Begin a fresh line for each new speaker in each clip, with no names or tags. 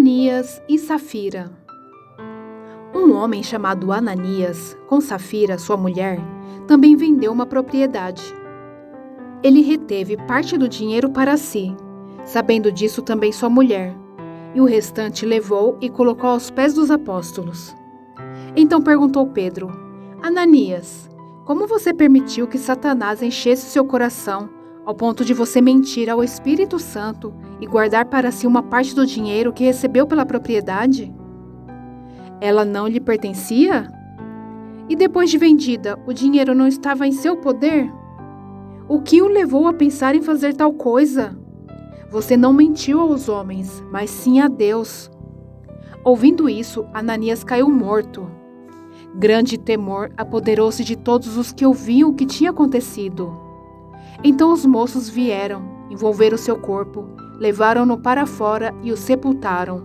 Ananias e Safira. Um homem chamado Ananias, com Safira, sua mulher, também vendeu uma propriedade. Ele reteve parte do dinheiro para si, sabendo disso também sua mulher, e o restante levou e colocou aos pés dos apóstolos. Então perguntou Pedro: Ananias, como você permitiu que Satanás enchesse seu coração ao ponto de você mentir ao Espírito Santo e guardar para si uma parte do dinheiro que recebeu pela propriedade? Ela não lhe pertencia? E depois de vendida, o dinheiro não estava em seu poder? O que o levou a pensar em fazer tal coisa? Você não mentiu aos homens, mas sim a Deus. Ouvindo isso, Ananias caiu morto. Grande temor apoderou-se de todos os que ouviam o que tinha acontecido. Então os moços vieram, envolveram seu corpo, levaram-no para fora e o sepultaram.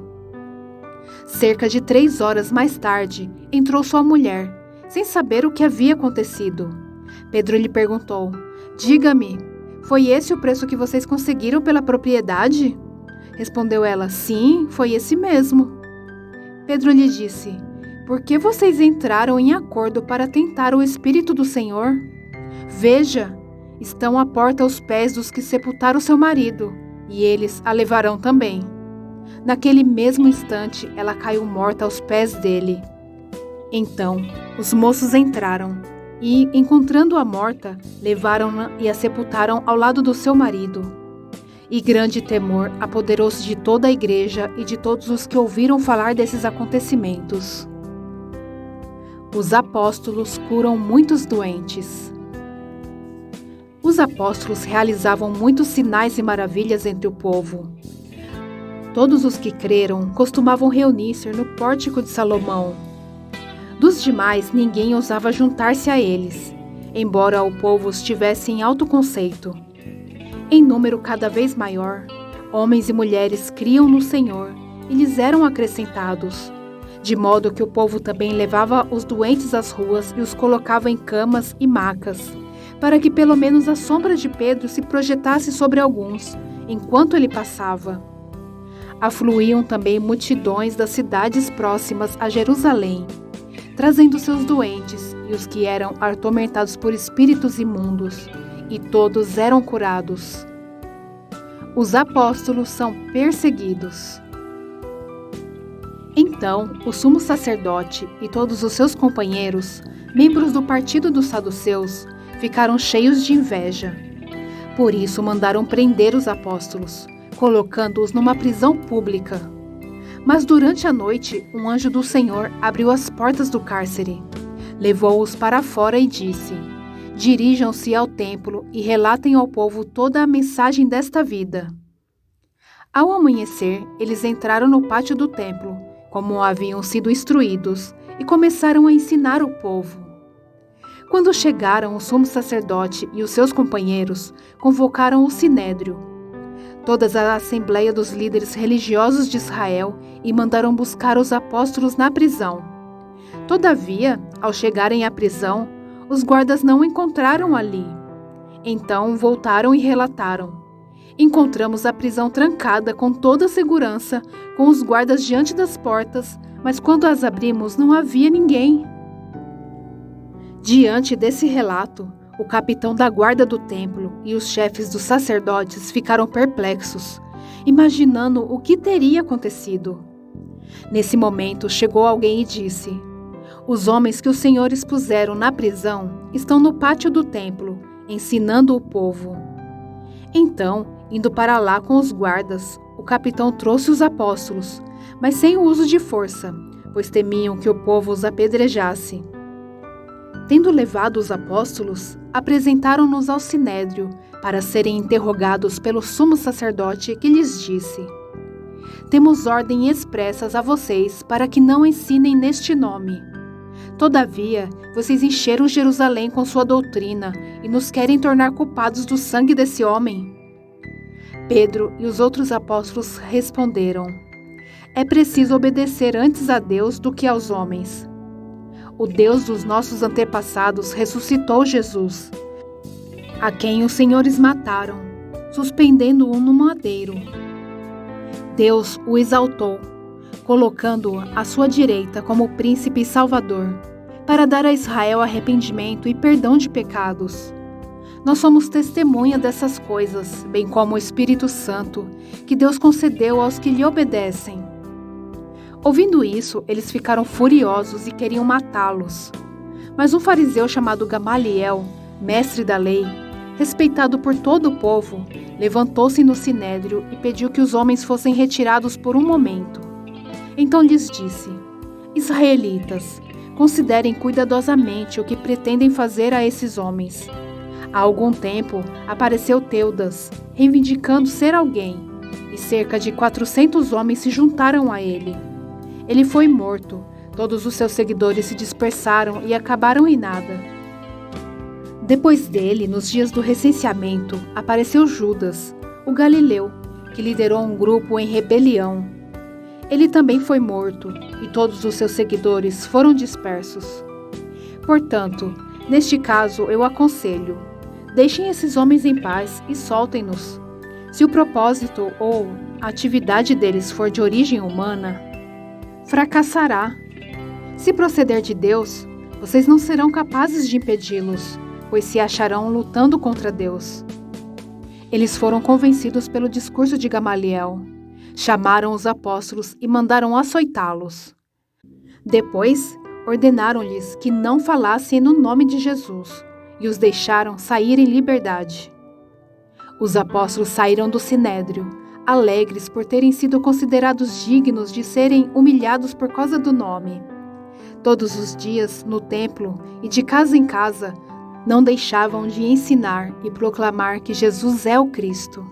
Cerca de 3 horas mais tarde, entrou sua mulher, sem saber o que havia acontecido. Pedro lhe perguntou: Diga-me, foi esse o preço que vocês conseguiram pela propriedade? Respondeu ela: Sim, foi esse mesmo. Pedro lhe disse: Por que vocês entraram em acordo para tentar o Espírito do Senhor? Veja, estão à porta aos pés dos que sepultaram seu marido, e eles a levarão também. Naquele mesmo instante, ela caiu morta aos pés dele. Então, os moços entraram e, encontrando-a morta, levaram-na e a sepultaram ao lado do seu marido. E grande temor apoderou-se de toda a igreja e de todos os que ouviram falar desses acontecimentos. Os apóstolos curam muitos doentes. Os apóstolos realizavam muitos sinais e maravilhas entre o povo. Todos os que creram costumavam reunir-se no pórtico de Salomão. Dos demais, ninguém ousava juntar-se a eles, embora o povo estivesse em alto conceito. Em número cada vez maior, homens e mulheres criam no Senhor e lhes eram acrescentados, de modo que o povo também levava os doentes às ruas e os colocava em camas e macas, para que pelo menos a sombra de Pedro se projetasse sobre alguns, enquanto ele passava. Afluíam também multidões das cidades próximas a Jerusalém, trazendo seus doentes e os que eram atormentados por espíritos imundos, e todos eram curados. Os apóstolos são perseguidos. Então, o sumo sacerdote e todos os seus companheiros, membros do partido dos saduceus, ficaram cheios de inveja. Por isso mandaram prender os apóstolos, colocando-os numa prisão pública. Mas durante a noite, um anjo do Senhor abriu as portas do cárcere, levou-os para fora e disse: Dirijam-se ao templo e relatem ao povo toda a mensagem desta vida. Ao amanhecer, eles entraram no pátio do templo, como haviam sido instruídos, e começaram a ensinar o povo. Quando chegaram, o sumo sacerdote e os seus companheiros convocaram o sinédrio, toda a assembleia dos líderes religiosos de Israel, e mandaram buscar os apóstolos na prisão. Todavia, ao chegarem à prisão, os guardas não o encontraram ali. Então voltaram e relataram: Encontramos a prisão trancada com toda a segurança, com os guardas diante das portas, mas quando as abrimos não havia ninguém. Diante desse relato, o capitão da guarda do templo e os chefes dos sacerdotes ficaram perplexos, imaginando o que teria acontecido. Nesse momento, chegou alguém e disse: Os homens que o Senhor expuseram na prisão estão no pátio do templo, ensinando o povo. Então, indo para lá com os guardas, o capitão trouxe os apóstolos, mas sem o uso de força, pois temiam que o povo os apedrejasse. Tendo levado os apóstolos, apresentaram-nos ao sinédrio para serem interrogados pelo sumo sacerdote, que lhes disse: Temos ordem expressas a vocês para que não ensinem neste nome. Todavia, vocês encheram Jerusalém com sua doutrina e nos querem tornar culpados do sangue desse homem. Pedro e os outros apóstolos responderam: É preciso obedecer antes a Deus do que aos homens. O Deus dos nossos antepassados ressuscitou Jesus, a quem os senhores mataram, suspendendo-o no madeiro. Deus o exaltou, colocando-o à sua direita como príncipe e salvador, para dar a Israel arrependimento e perdão de pecados. Nós somos testemunha dessas coisas, bem como o Espírito Santo, que Deus concedeu aos que lhe obedecem. Ouvindo isso, eles ficaram furiosos e queriam matá-los. Mas um fariseu chamado Gamaliel, mestre da lei, respeitado por todo o povo, levantou-se no sinédrio e pediu que os homens fossem retirados por um momento. Então lhes disse: Israelitas, considerem cuidadosamente o que pretendem fazer a esses homens. Há algum tempo apareceu Teudas, reivindicando ser alguém, e cerca de 400 homens se juntaram a ele. Ele foi morto, todos os seus seguidores se dispersaram e acabaram em nada. Depois dele, nos dias do recenseamento, apareceu Judas, o galileu, que liderou um grupo em rebelião. Ele também foi morto, e todos os seus seguidores foram dispersos. Portanto, neste caso eu aconselho: deixem esses homens em paz e soltem-nos. Se o propósito ou a atividade deles for de origem humana, fracassará. Se proceder de Deus, vocês não serão capazes de impedi-los, pois se acharão lutando contra Deus. Eles foram convencidos pelo discurso de Gamaliel. Chamaram os apóstolos e mandaram açoitá-los. Depois, ordenaram-lhes que não falassem no nome de Jesus e os deixaram sair em liberdade. Os apóstolos saíram do sinédrio, alegres por terem sido considerados dignos de serem humilhados por causa do nome. Todos os dias, no templo e de casa em casa, não deixavam de ensinar e proclamar que Jesus é o Cristo.